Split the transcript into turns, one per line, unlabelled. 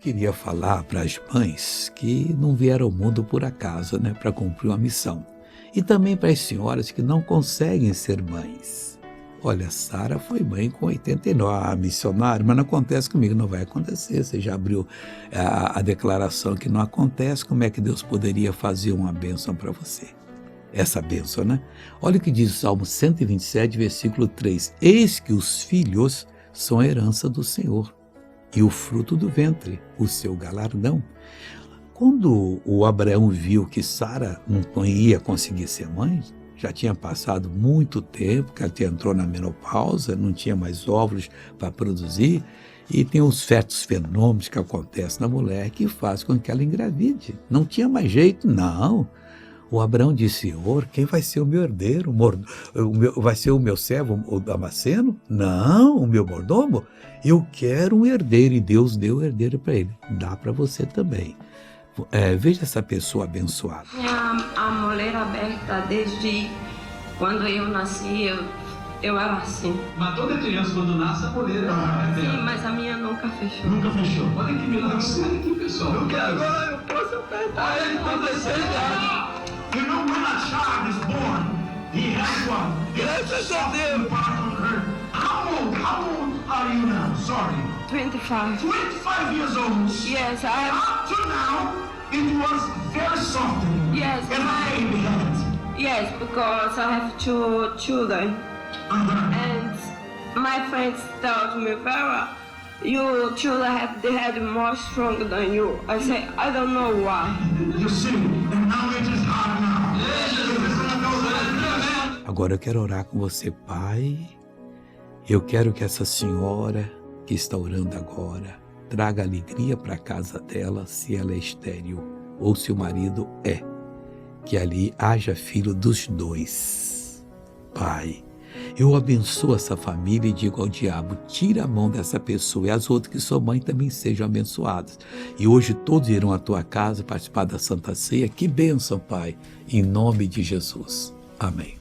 queria falar para as mães que não vieram ao mundo por acaso, né, para cumprir uma missão. E também para as senhoras que não conseguem ser mães. Olha, Sara foi mãe com 89, missionário, mas não acontece comigo, não vai acontecer. Você já abriu a declaração que não acontece, como é que Deus poderia fazer uma bênção para você? Essa bênção, né? Olha o que diz o Salmo 127, versículo 3. Eis que os filhos são a herança do Senhor, e o fruto do ventre, o seu galardão. Quando o Abraão viu que Sara não ia conseguir ser mãe, já tinha passado muito tempo, que ela entrou na menopausa, não tinha mais óvulos para produzir, e tem os certos fenômenos que acontecem na mulher que faz com que ela engravide. Não tinha mais jeito, não. O Abraão disse: Senhor, quem vai ser o meu herdeiro? Vai ser o meu servo, o Damasceno? Não, o meu mordomo? Eu quero um herdeiro, e Deus deu o herdeiro para ele. Dá para você também. Veja essa pessoa abençoada.
A mulher aberta desde quando eu nasci, eu era assim.
Mas toda criança quando nasce, a mulher é aberta.
Sim, mas a minha nunca fechou.
Nunca fechou. Olha que milagre, olha aqui, pessoal.
Porque agora eu posso apertar.
Ele está desejando. You know, when a child is born, he has one.
Graças a Deus.
How old are you now? Sorry.
25.
25 years old.
Yes, I am.
Up to now, it was very soft.
Yes,
And a baby had.
Yes, because I have two children. And my friends told me, Vera, your children have the head more strong than you. I say, I don't know why.
You see, and now it is hard now.
Agora eu quero orar com você, Pai. Eu quero que essa senhora que está orando agora traga alegria para a casa dela, se ela é estéril ou se o marido é. Que ali haja filho dos dois. Pai, eu abençoo essa família e digo ao diabo: tira a mão dessa pessoa, e as outras que são mãe também sejam abençoadas. E hoje todos irão à tua casa participar da Santa Ceia. Que bênção, Pai, em nome de Jesus. Amém.